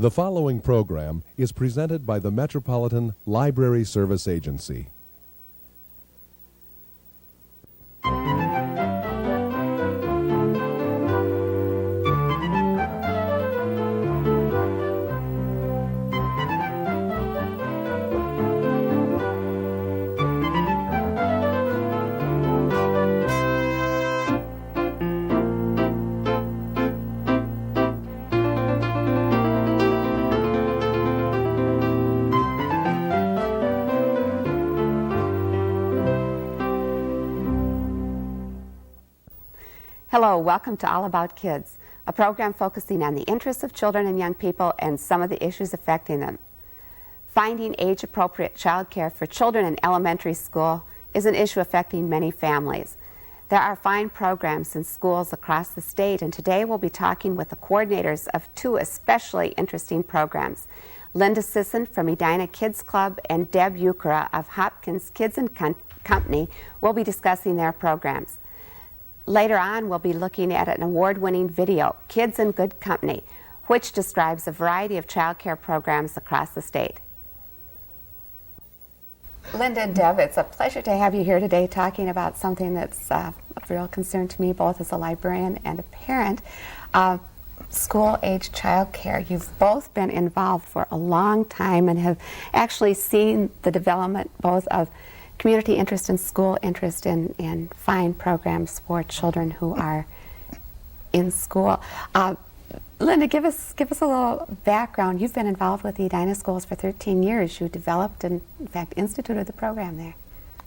The following program is presented by the Metropolitan Library Service Agency. Hello, welcome to All About Kids, a program focusing on the interests of children and young people and some of the issues affecting them. Finding age-appropriate childcare for children in elementary school is an issue affecting many families. There are fine programs in schools across the state, and today we'll be talking with the coordinators of two especially interesting programs. Linda Sisson from Edina Kids Club and Deb Ukura of Hopkins Kids and Company will be discussing their programs. Later on, we'll be looking at an award-winning video, Kids in Good Company, which describes a variety of child care programs across the state. Linda and Deb, it's a pleasure to have you here today talking about something that's of real concern to me, both as a librarian and a parent, school-age child care. You've both been involved for a long time and have actually seen the development both of community interest and school interest in fine programs for children who are in school. Linda, give us a little background. You've been involved with the Edina schools for 13 years. You developed and, in fact, instituted the program there.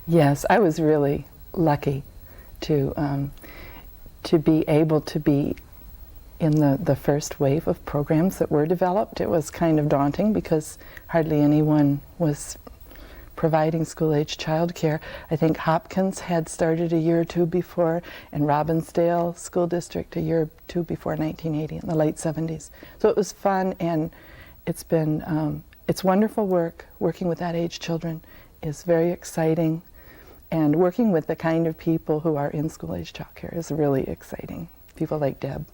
Yes, I was really lucky to be able to be in the first wave of programs that were developed. It was kind of daunting because hardly anyone was providing school-age childcare. I think Hopkins had started a year or two before, and Robbinsdale School District a year or two before 1980, in the late 70s. So it was fun, and it's been, it's wonderful work. Working with that age children is very exciting, and working with the kind of people who are in school-age childcare is really exciting. People like Deb.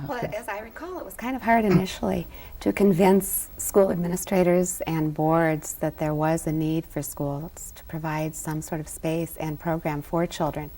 Well, as I recall, it was kind of hard initially to convince school administrators and boards that there was a need for schools to provide some sort of space and program for children.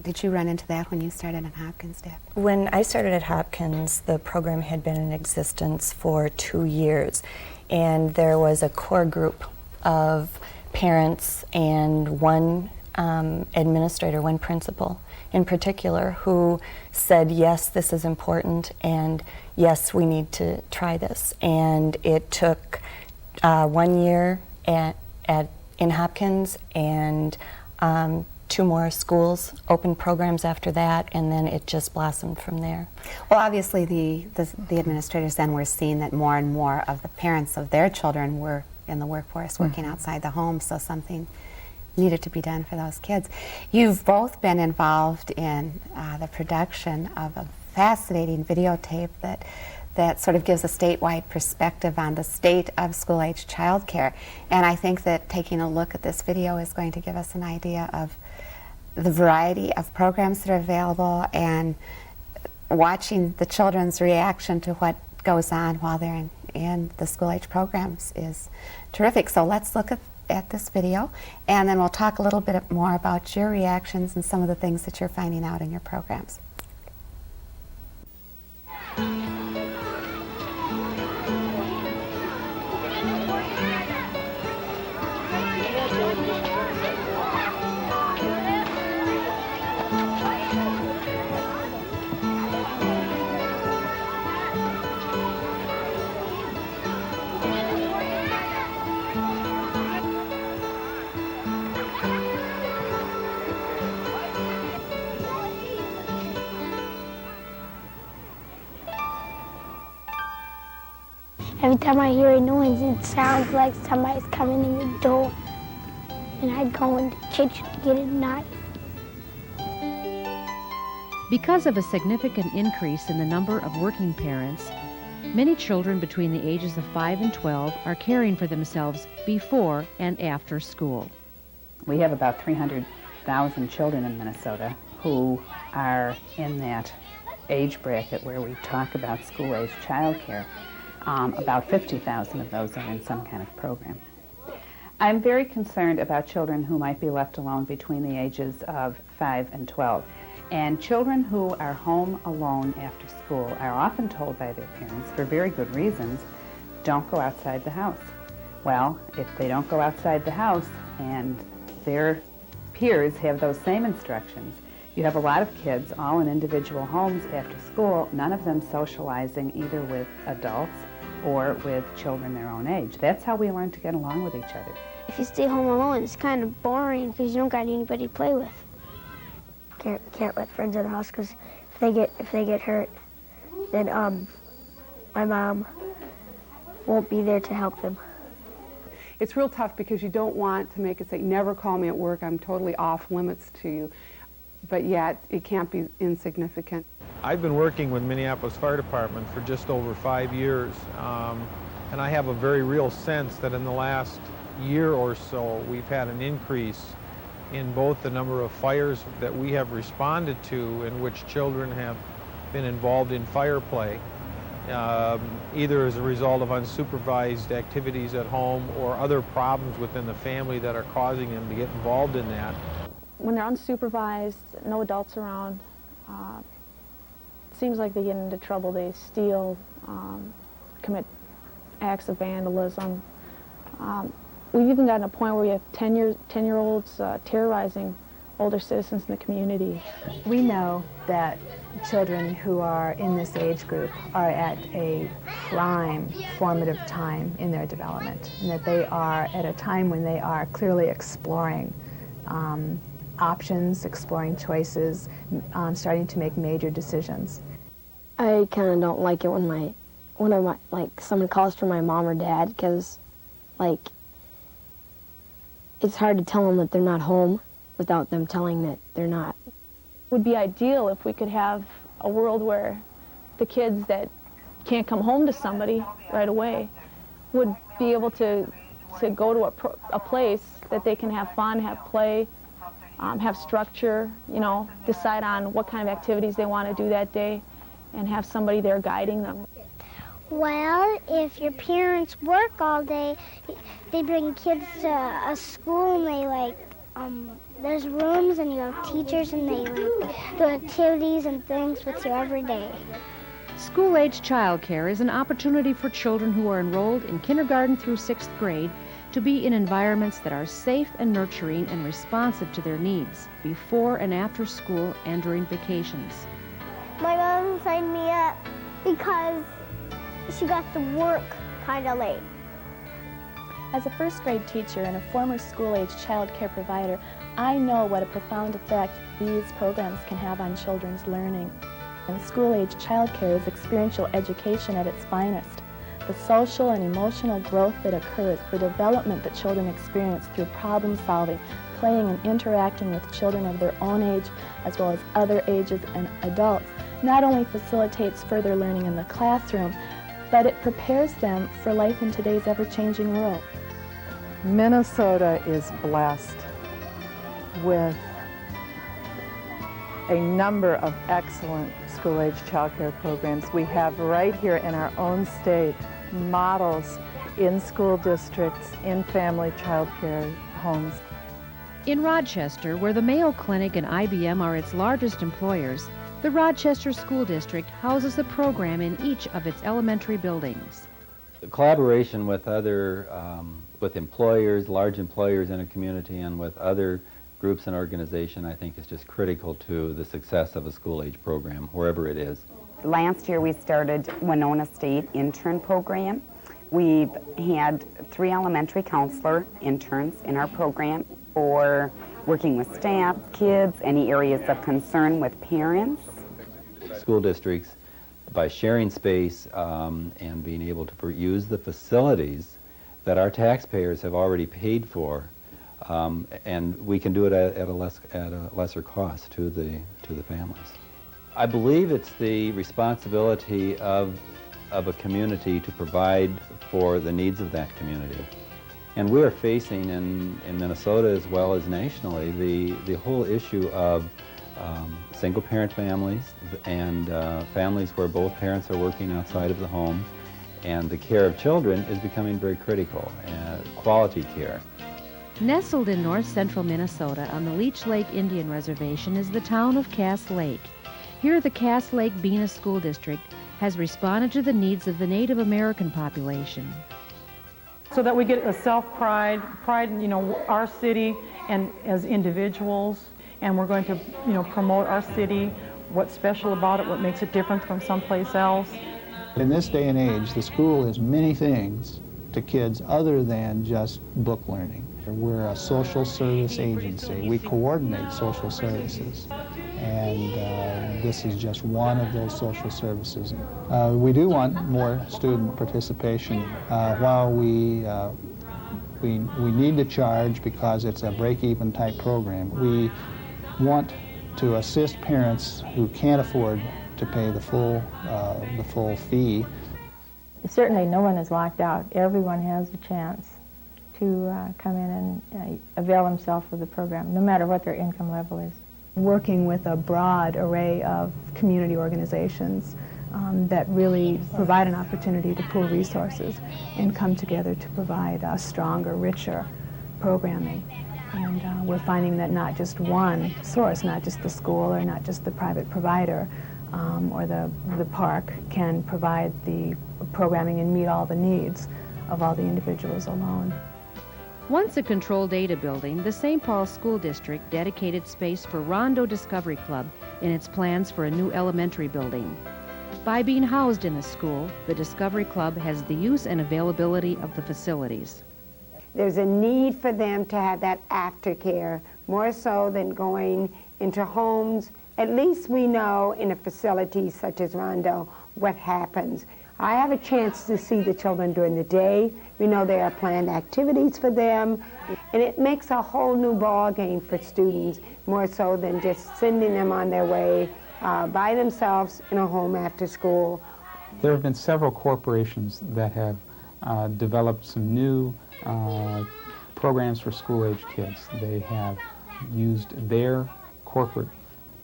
Did you run into that when you started at Hopkins, Deb? When I started at Hopkins, the program had been in existence for 2 years, and there was a core group of parents and one administrator, one principal in particular, who said, yes, this is important, and yes, we need to try this. And it took 1 year in Hopkins, and 2 more schools opened programs after that, and then it just blossomed from there. Well, obviously the administrators then were seeing that more and more of the parents of their children were in the workforce, working outside the home, so something needed to be done for those kids. You've both been involved in the production of a fascinating videotape that sort of gives a statewide perspective on the state of school-age childcare. And I think that taking a look at this video is going to give us an idea of the variety of programs that are available, and watching the children's reaction to what goes on while they're in the school-age programs is terrific. So let's look at this video, and then we'll talk a little bit more about your reactions and some of the things that you're finding out in your programs. Every time I hear a noise, it sounds like somebody's coming in the door. And I'd go in the kitchen to get a knife. Because of a significant increase in the number of working parents, many children between the ages of 5 and 12 are caring for themselves before and after school. We have about 300,000 children in Minnesota who are in that age bracket where we talk about school-age childcare. About 50,000 of those are in some kind of program. I'm very concerned about children who might be left alone between the ages of 5 and 12. And children who are home alone after school are often told by their parents, for very good reasons, don't go outside the house. Well, if they don't go outside the house and their peers have those same instructions, you have a lot of kids all in individual homes after school, none of them socializing either with adults or with children their own age. That's how we learn to get along with each other. If you stay home alone, it's kind of boring because you don't got anybody to play with. Can't let friends in the house because if they get hurt, then my mom won't be there to help them. It's real tough because you don't want to make it say, never call me at work, I'm totally off limits to you, but yet it can't be insignificant. I've been working with Minneapolis Fire Department for just over 5 years, and I have a very real sense that in the last year or so we've had an increase in both the number of fires that we have responded to in which children have been involved in fire play, either as a result of unsupervised activities at home or other problems within the family that are causing them to get involved in that. When they're unsupervised, no adults around, it seems like they get into trouble. They steal, commit acts of vandalism. We've even gotten to a point where we have 10-year-olds terrorizing older citizens in the community. We know that children who are in this age group are at a prime formative time in their development, and that they are at a time when they are clearly exploring options, exploring choices, starting to make major decisions. I kind of don't like it when someone calls for my mom or dad because it's hard to tell them that they're not home without them telling that they're not. It would be ideal if we could have a world where the kids that can't come home to somebody right away would be able to go to a place that they can have fun, have play, have structure, decide on what kind of activities they want to do that day, and have somebody there guiding them. Well, if your parents work all day, they bring kids to a school and there's rooms and you have teachers and they do activities and things with you every day. School-age childcare is an opportunity for children who are enrolled in kindergarten through 6th grade to be in environments that are safe and nurturing and responsive to their needs before and after school and during vacations. My mom signed me up because she got to work kind of late. As a first grade teacher and a former school-age child care provider, I know what a profound effect these programs can have on children's learning. And school-age child care is experiential education at its finest. The social and emotional growth that occurs, the development that children experience through problem solving, playing and interacting with children of their own age as well as other ages and adults, not only facilitates further learning in the classroom, but it prepares them for life in today's ever-changing world. Minnesota is blessed with a number of excellent school-age child care programs. We have right here in our own state models in school districts, in family child care homes. In Rochester, where the Mayo Clinic and IBM are its largest employers, the Rochester School District houses a program in each of its elementary buildings. The collaboration with other, with employers, large employers in a community, and with other groups and organizations, I think is just critical to the success of a school-age program, wherever it is. Last year we started Winona State Intern Program. We've had 3 elementary counselor interns in our program for working with staff, kids, any areas of concern with parents. School districts, by sharing space and being able to use the facilities that our taxpayers have already paid for, and we can do it at a lesser cost to the families. I believe it's the responsibility of a community to provide for the needs of that community. And we are facing in Minnesota as well as nationally the whole issue of single-parent families and families where both parents are working outside of the home, And the care of children is becoming very critical, quality care. Nestled in north-central Minnesota on the Leech Lake Indian Reservation is the town of Cass Lake. Here, the Cass Lake Bena School District has responded to the needs of the Native American population. So that we get a self-pride, pride in, our city and as individuals, and we're going to, promote our city, what's special about it, what makes it different from someplace else. In this day and age, the school is many things to kids other than just book learning. We're a social service agency. We coordinate social services, and this is just one of those social services. We do want more student participation. While we need to charge because it's a break-even type program, we want to assist parents who can't afford to pay the full fee. Certainly no one is locked out. Everyone has a chance to come in and avail themselves of the program, no matter what their income level is. Working with a broad array of community organizations that really provide an opportunity to pool resources and come together to provide a stronger, richer programming. And we're finding that not just one source, not just the school or not just the private provider or the park can provide the programming and meet all the needs of all the individuals alone. Once a control data building, the St. Paul School District dedicated space for RONDO Discovery Club in its plans for a new elementary building. By being housed in the school, the Discovery Club has the use and availability of the facilities. There's a need for them to have that aftercare, more so than going into homes. At least we know in a facility such as RONDO what happens. I have a chance to see the children during the day. We know there are planned activities for them, and it makes a whole new ball game for students, more so than just sending them on their way by themselves in a home after school. There have been several corporations that have developed some new programs for school-age kids. They have used their corporate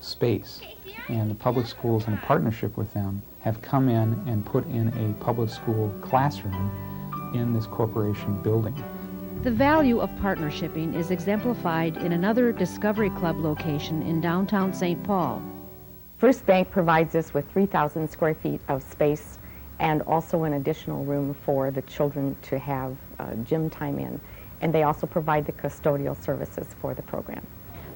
space, and the public schools, in a partnership with them, have come in and put in a public school classroom in this corporation building. The value of partnershiping is exemplified in another Discovery Club location in downtown St. Paul. First Bank provides us with 3,000 square feet of space and also an additional room for the children to have gym time in. And they also provide the custodial services for the program.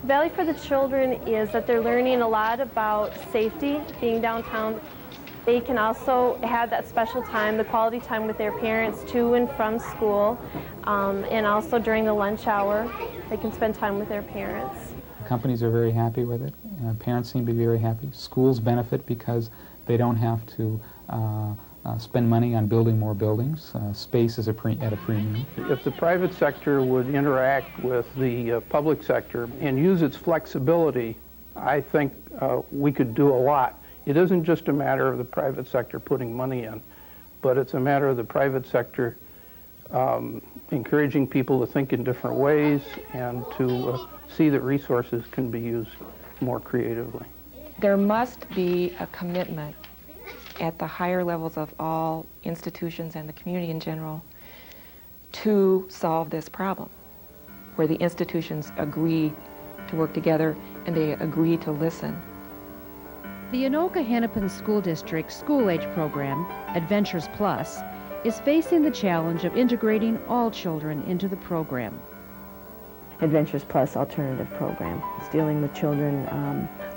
Value for the children is that they're learning a lot about safety, being downtown. They can also have that special time, the quality time with their parents to and from school, and also during the lunch hour, they can spend time with their parents. Companies are very happy with it. Parents seem to be very happy. Schools benefit because they don't have to spend money on building more buildings. Space is at a premium. If the private sector would interact with the public sector and use its flexibility, I think we could do a lot. It isn't just a matter of the private sector putting money in, but it's a matter of the private sector encouraging people to think in different ways and to see that resources can be used more creatively. There must be a commitment at the higher levels of all institutions and the community in general to solve this problem, where the institutions agree to work together and they agree to listen. The Anoka-Hennepin School District school-age program, Adventures Plus, is facing the challenge of integrating all children into the program. Adventures Plus alternative program. It's dealing with children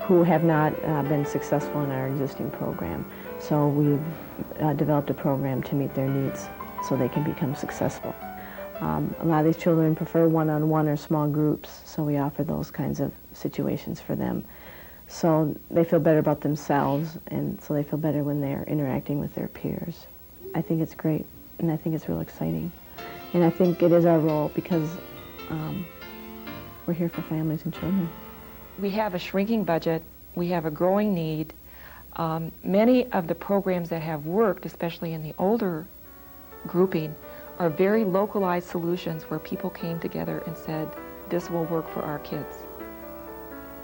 who have not been successful in our existing program. So we've developed a program to meet their needs so they can become successful. A lot of these children prefer one-on-one or small groups, so we offer those kinds of situations for them. So they feel better about themselves, and so they feel better when they're interacting with their peers. I think it's great, and I think it's real exciting. And I think it is our role because we're here for families and children. We have a shrinking budget. We have a growing need. Many of the programs that have worked, especially in the older grouping, are very localized solutions where people came together and said, this will work for our kids.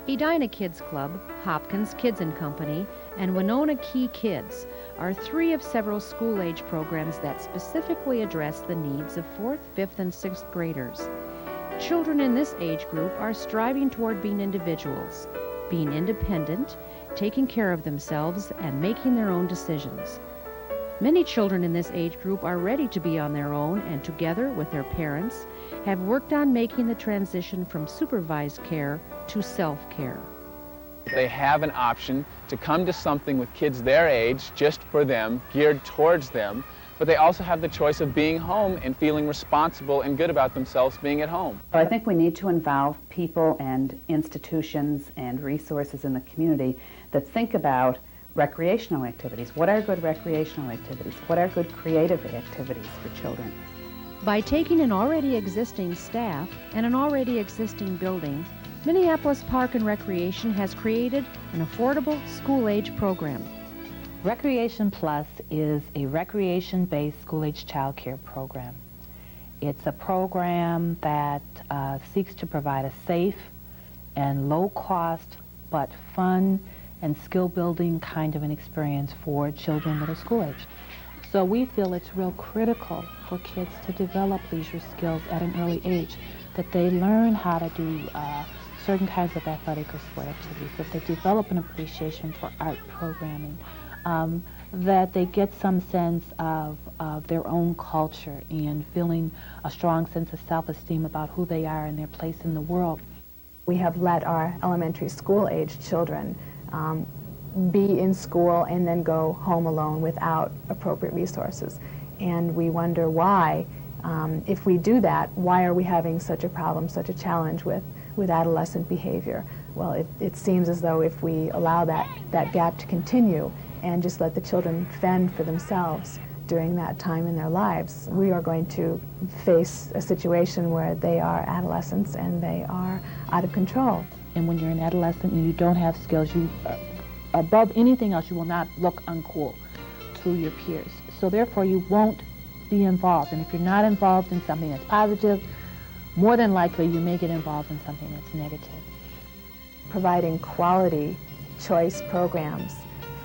Edina Kids Club, Hopkins Kids and Company, and Winona Key Kids are 3 of several school-age programs that specifically address the needs of 4th, 5th, and 6th graders. Children in this age group are striving toward being individuals, being independent, taking care of themselves, and making their own decisions. Many children in this age group are ready to be on their own and together with their parents have worked on making the transition from supervised care to self-care. They have an option to come to something with kids their age, just for them, geared towards them, but they also have the choice of being home and feeling responsible and good about themselves being at home. I think we need to involve people and institutions and resources in the community that think about recreational activities. What are good recreational activities? What are good creative activities for children? By taking an already existing staff and an already existing building, Minneapolis Park and Recreation has created an affordable school-age program. Recreation Plus is a recreation-based school-age child care program. It's a program that seeks to provide a safe and low-cost but fun and skill-building kind of an experience for children that are school-aged. So we feel it's real critical for kids to develop leisure skills at an early age, that they learn how to do certain kinds of athletic or sport activities, that they develop an appreciation for art programming, that they get some sense of their own culture and feeling a strong sense of self-esteem about who they are and their place in the world. We have let our elementary school-age children be in school and then go home alone without appropriate resources. And we wonder why, if we do that, why are we having such a problem, such a challenge with adolescent behavior? Well, it seems as though if we allow that gap to continue and just let the children fend for themselves during that time in their lives, we are going to face a situation where they are adolescents and they are out of control. And when you're an adolescent and you don't have skills, you above anything else, you will not look uncool to your peers. So therefore, you won't be involved. And if you're not involved in something that's positive, more than likely you may get involved in something that's negative. Providing quality choice programs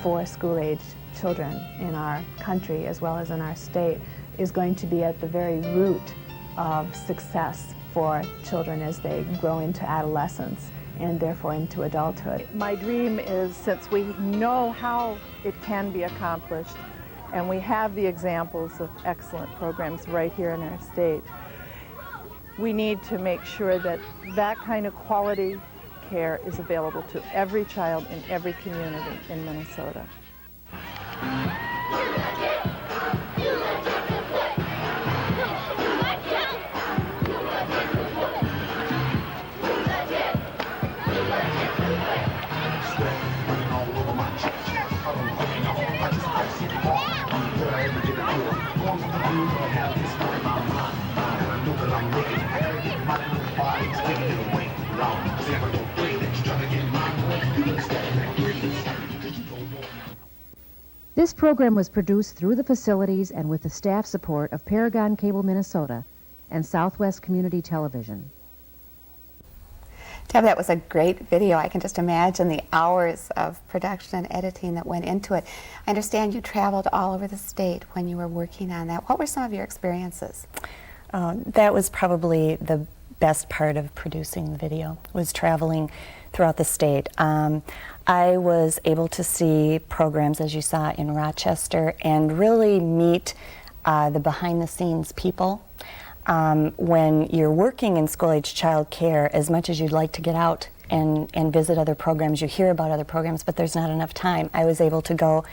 for school-age children in our country as well as in our state is going to be at the very root of success for children as they grow into adolescence and therefore into adulthood. My dream is, since we know how it can be accomplished and we have the examples of excellent programs right here in our state, we need to make sure that that kind of quality care is available to every child in every community in Minnesota. This program was produced through the facilities and with the staff support of Paragon Cable Minnesota and Southwest Community Television. Deb, that was a great video. I can just imagine the hours of production and editing that went into it. I understand you traveled all over the state when you were working on that. What were some of your experiences? That was probably the best part of producing the video, was traveling throughout the state. I was able to see programs, as you saw, in Rochester and really meet the behind-the-scenes people. When you're working in school-age child care, as much as you'd like to get out and visit other programs, you hear about other programs, but there's not enough time. I was able to go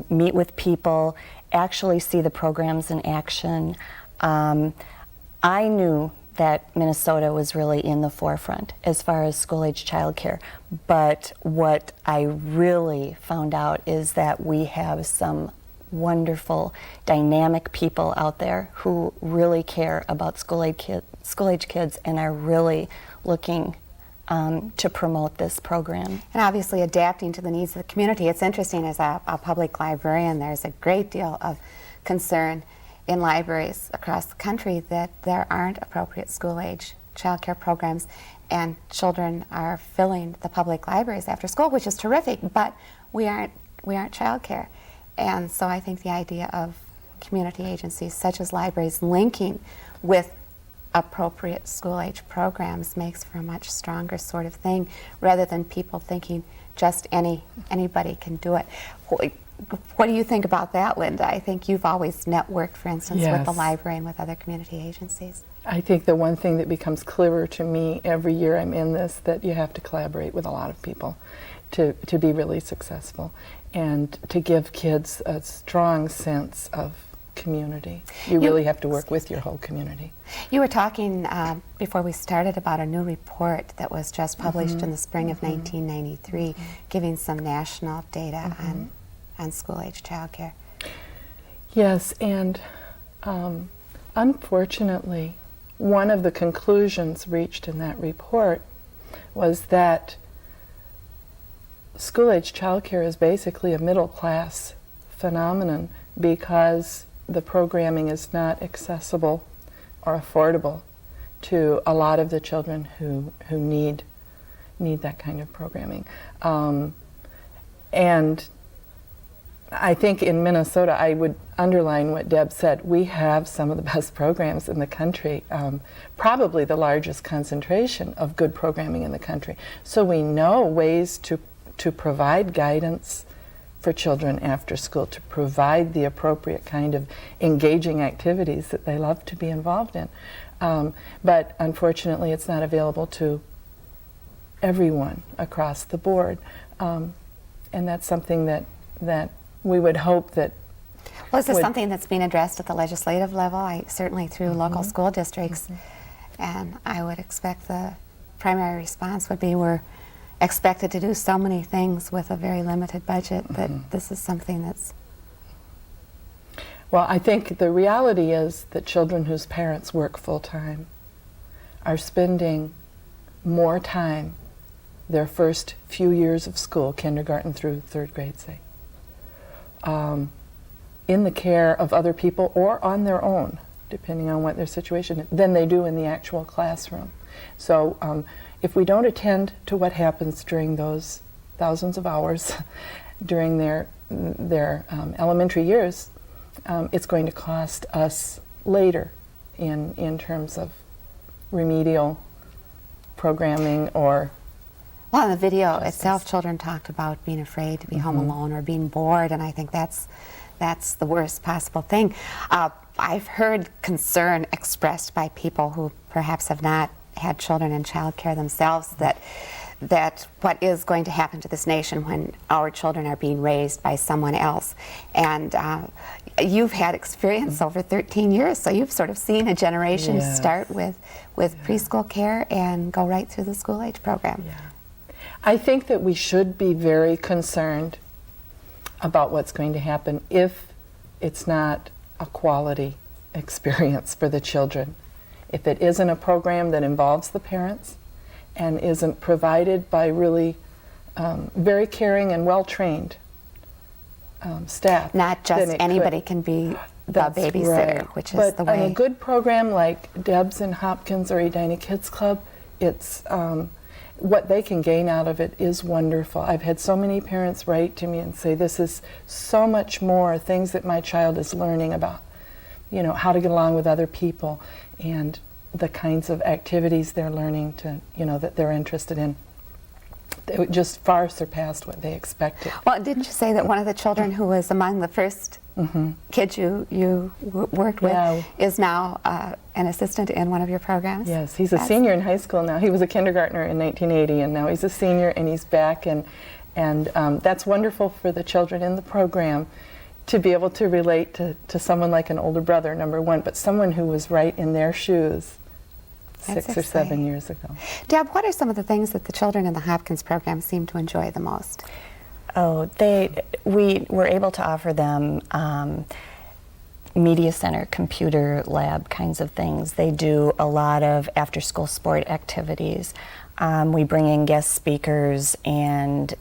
meet with people, actually see the programs in action. I knew that Minnesota was really in the forefront as far as school-age child care, but what I really found out is that we have some wonderful, dynamic people out there who really care about school-age kids and are really looking to promote this program. And obviously adapting to the needs of the community. It's interesting, as a public librarian, there's a great deal of concern in libraries across the country that there aren't appropriate school-age child care programs. and children are filling the public libraries after school, which is terrific, but we aren't childcare. And so I think the idea of community agencies such as libraries linking with appropriate school-age programs makes for a much stronger sort of thing, rather than people thinking just anybody can do it. What do you think about that, Linda? I think you've always networked, for instance, with the library and with other community agencies. I think the one thing that becomes clearer to me every year I'm in this, that you have to collaborate with a lot of people to be really successful, and to give kids a strong sense of community. You really have to work with your whole community. You were talking before we started about a new report that was just published in the spring of 1993, giving some national data on school-age childcare. Yes, and unfortunately, one of the conclusions reached in that report was that school-age childcare is basically a middle-class phenomenon, because the programming is not accessible or affordable to a lot of the children who need that kind of programming. And I think in Minnesota, I would underline what Deb said. We have some of the best programs in the country, probably the largest concentration of good programming in the country. So we know ways to provide guidance for children after school, to provide the appropriate kind of engaging activities that they love to be involved in. But unfortunately, it's not available to everyone across the board. And that's something that we would hope that... Well, is this something that's being addressed at the legislative level? Certainly through local school districts. And I would expect the primary response would be, we're expected to do so many things with a very limited budget, that this is something that's... Well, I think the reality is that children whose parents work full-time are spending more time their first few years of school, kindergarten through third grade, say, in the care of other people or on their own, depending on what their situation is, than they do in the actual classroom. So if we don't attend to what happens during those thousands of hours during their elementary years, it's going to cost us later in terms of remedial programming or... Well, in the video itself, children talked about being afraid to be home alone or being bored, and I think that's the worst possible thing. I've heard concern expressed by people who perhaps have not had children in childcare themselves, that what is going to happen to this nation when our children are being raised by someone else. And you've had experience over 13 years, so you've sort of seen a generation start with preschool care and go right through the school-age program. I think that we should be very concerned about what's going to happen if it's not a quality experience for the children. If it isn't a program that involves the parents and isn't provided by really very caring and well-trained staff. Not just anybody can be the babysitter, which is the way. But a good program like Deb's and Hopkins or Edina Kids Club, it's what they can gain out of it is wonderful. I've had so many parents write to me and say, this is so much more things that my child is learning about, you know, how to get along with other people and the kinds of activities they're learning to, you know, that they're interested in. It just far surpassed what they expected. Well, didn't you say that one of the children who was among the first kids you worked with is now an assistant in one of your programs? Yes, he's a senior in high school now. He was a kindergartner in 1980, and now he's a senior, and he's back, and that's wonderful for the children in the program to be able to relate to someone like an older brother, number one, but someone who was right in their shoes 6 or 7 years ago. Deb, what are some of the things that the children in the Hopkins program seem to enjoy the most? Oh, we were able to offer them media center, computer lab kinds of things. They do a lot of after-school sport activities. We bring in guest speakers, and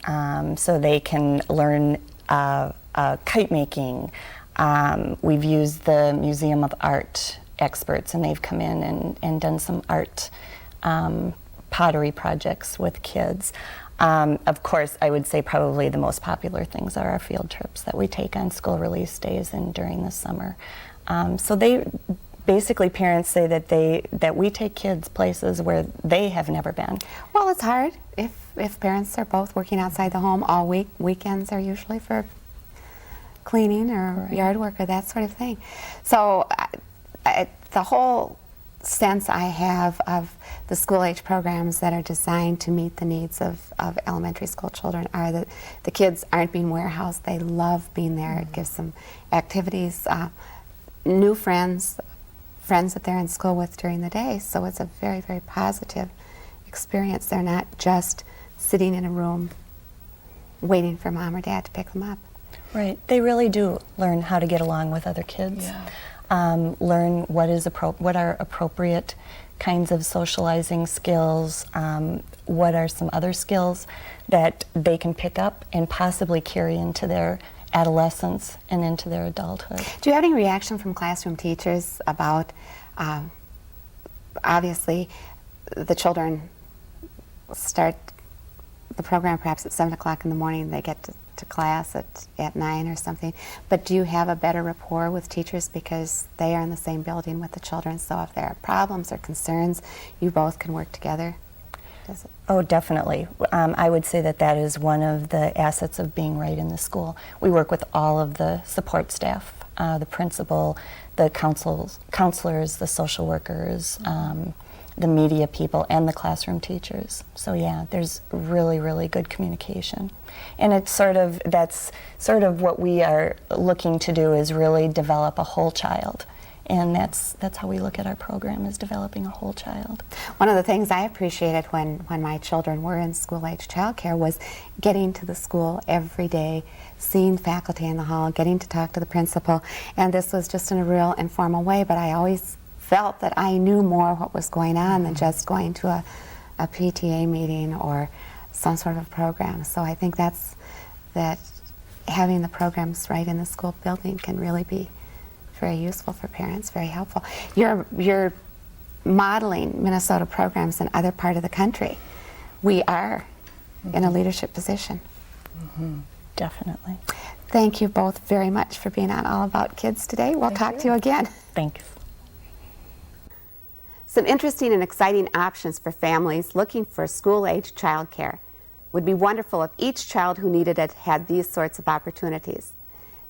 so they can learn kite making. We've used the Museum of Art experts, and they've come in and done some art pottery projects with kids. Of course, I would say probably the most popular things are our field trips that we take on school release days and during the summer. So they basically, parents say that we take kids places where they have never been. Well, it's hard if parents are both working outside the home all week. Weekends are usually for cleaning or yard work or that sort of thing. So the whole sense I have of the school-age programs that are designed to meet the needs of elementary school children are that the kids aren't being warehoused. They love being there. It gives them activities, new friends that they're in school with during the day. So it's a very, very positive experience. They're not just sitting in a room waiting for mom or dad to pick them up. Right. They really do learn how to get along with other kids. Learn what are appropriate kinds of socializing skills, what are some other skills that they can pick up and possibly carry into their adolescence and into their adulthood. Do you have any reaction from classroom teachers about, obviously, the children start the program perhaps at 7 o'clock in the morning, they get to class at 9 or something, but do you have a better rapport with teachers because they are in the same building with the children, so if there are problems or concerns, you both can work together? Oh, definitely. I would say that is one of the assets of being right in the school. We work with all of the support staff, the principal, the counselors, the social workers, the media people, and the classroom teachers. So yeah, there's really, really good communication. And it's that's sort of what we are looking to do, is really develop a whole child. And that's how we look at our program, is developing a whole child. One of the things I appreciated when my children were in school-age childcare was getting to the school every day, seeing faculty in the hall, getting to talk to the principal. And this was just in a real informal way, but I always felt that I knew more what was going on than just going to a PTA meeting or some sort of program. So I think that having the programs right in the school building can really be very useful for parents, very helpful. You're modeling Minnesota programs in other part of the country. We are in a leadership position. Definitely. Thank you both very much for being on All About Kids today. We'll talk to you again. Thanks. Some interesting and exciting options for families looking for school-age childcare. Would be wonderful if each child who needed it had these sorts of opportunities.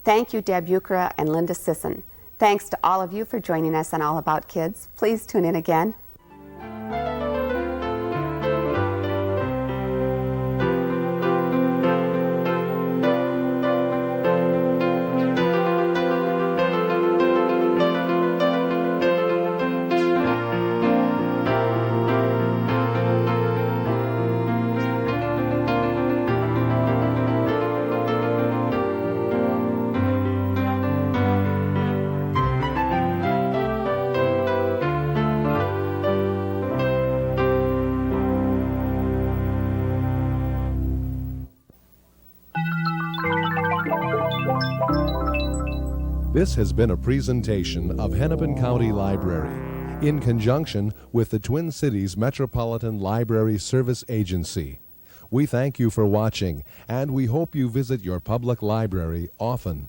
Thank you, Deb Ukura and Linda Sisson. Thanks to all of you for joining us on All About Kids. Please tune in again. This has been a presentation of Hennepin County Library in conjunction with the Twin Cities Metropolitan Library Service Agency. We thank you for watching, and we hope you visit your public library often.